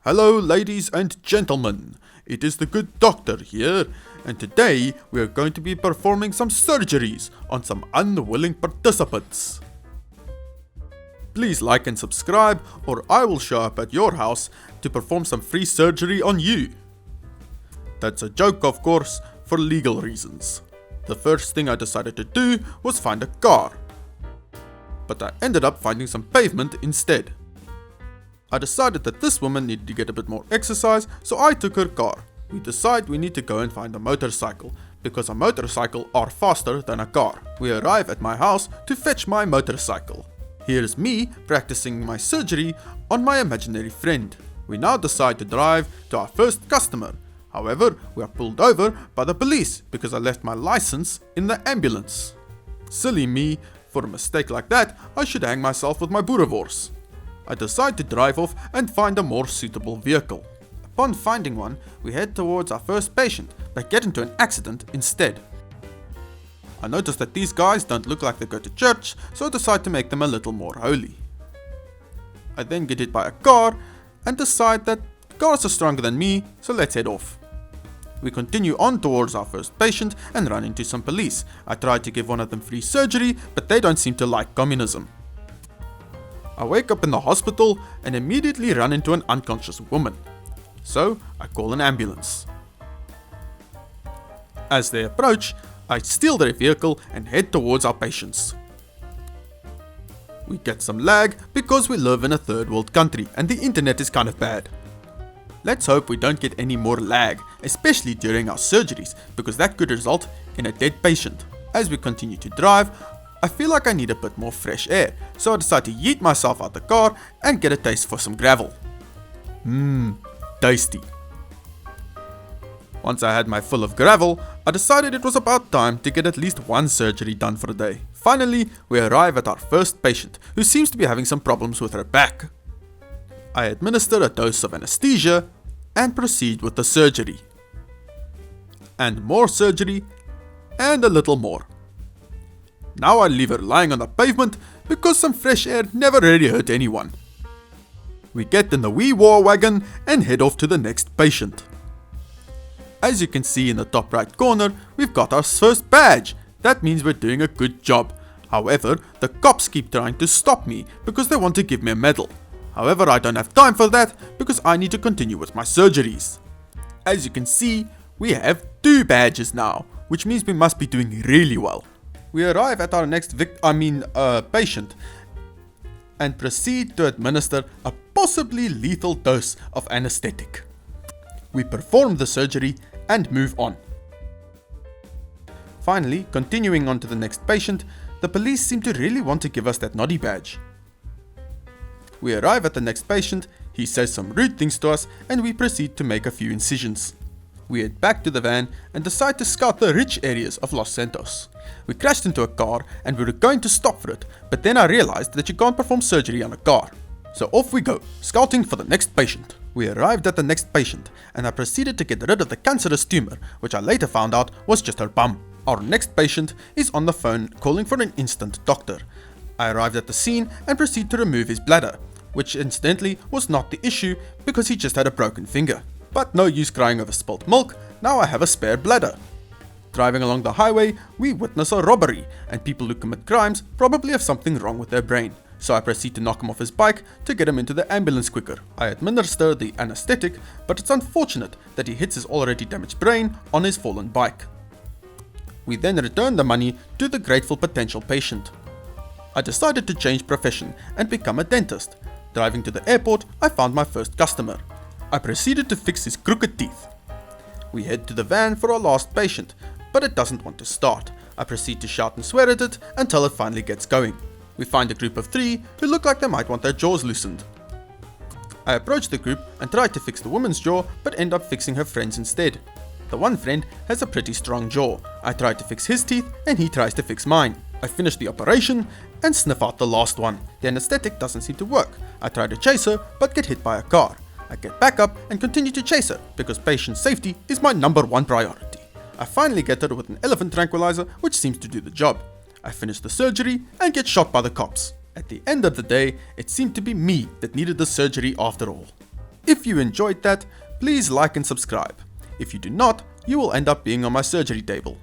Hello ladies and gentlemen, it is the good doctor here, and today we are going to be performing some surgeries on some unwilling participants. Please like and subscribe, or I will show up at your house to perform some free surgery on you. That's a joke, of course, for legal reasons. The first thing I decided to do was find a car, but I ended up finding some pavement instead. I decided that this woman needed to get a bit more exercise, so I took her car. We decide we need to go and find a motorcycle, because a motorcycle are faster than a car. We arrive at my house to fetch my motorcycle. Here's me practicing my surgery on my imaginary friend. We now decide to drive to our first customer. However, we are pulled over by the police because I left my license in the ambulance. Silly me, for a mistake like that, I should hang myself with my boerewors. I decide to drive off and find a more suitable vehicle. Upon finding one, we head towards our first patient, but get into an accident instead. I notice that these guys don't look like they go to church, so I decide to make them a little more holy. I then get hit by a car and decide that cars are stronger than me, so let's head off. We continue on towards our first patient and run into some police. I try to give one of them free surgery, but they don't seem to like communism. I wake up in the hospital and immediately run into an unconscious woman. So I call an ambulance. As they approach, I steal their vehicle and head towards our patients. We get some lag because we live in a third world country and the internet is kind of bad. Let's hope we don't get any more lag, especially during our surgeries, because that could result in a dead patient. As we continue to drive, I feel like I need a bit more fresh air, so I decide to yeet myself out the car and get a taste for some gravel. Tasty. Once I had my fill of gravel, I decided it was about time to get at least one surgery done for the day. Finally, we arrive at our first patient, who seems to be having some problems with her back. I administer a dose of anesthesia and proceed with the surgery. And more surgery, and a little more. Now I leave her lying on the pavement because some fresh air never really hurt anyone. We get in the wee war wagon and head off to the next patient. As you can see in the top right corner, we've got our first badge. That means we're doing a good job. However, the cops keep trying to stop me because they want to give me a medal. However, I don't have time for that because I need to continue with my surgeries. As you can see, we have 2 badges now, which means we must be doing really well. We arrive at our next patient and proceed to administer a possibly lethal dose of anesthetic. We perform the surgery and move on. Finally, continuing on to the next patient, the police seem to really want to give us that naughty badge. We arrive at the next patient, he says some rude things to us, and we proceed to make a few incisions. We head back to the van and decide to scout the rich areas of Los Santos. We crashed into a car and we were going to stop for it, but then I realized that you can't perform surgery on a car. So off we go, scouting for the next patient. We arrived at the next patient and I proceeded to get rid of the cancerous tumor, which I later found out was just her bum. Our next patient is on the phone calling for an instant doctor. I arrived at the scene and proceed to remove his bladder, which incidentally was not the issue because he just had a broken finger. But no use crying over spilt milk, now I have a spare bladder. Driving along the highway, we witness a robbery, and people who commit crimes probably have something wrong with their brain. So I proceed to knock him off his bike to get him into the ambulance quicker. I administer the anesthetic, but it's unfortunate that he hits his already damaged brain on his fallen bike. We then return the money to the grateful potential patient. I decided to change profession and become a dentist. Driving to the airport, I found my first customer. I proceeded to fix his crooked teeth. We head to the van for our last patient, but it doesn't want to start. I proceed to shout and swear at it until it finally gets going. We find a group of 3 who look like they might want their jaws loosened. I approach the group and try to fix the woman's jaw, but end up fixing her friend's instead. The one friend has a pretty strong jaw. I try to fix his teeth and he tries to fix mine. I finish the operation and sniff out the last one. The anesthetic doesn't seem to work. I try to chase her but get hit by a car. I get back up and continue to chase her because patient safety is my #1 priority. I finally get her with an elephant tranquilizer, which seems to do the job. I finish the surgery and get shot by the cops. At the end of the day, it seemed to be me that needed the surgery after all. If you enjoyed that, please like and subscribe. If you do not, you will end up being on my surgery table.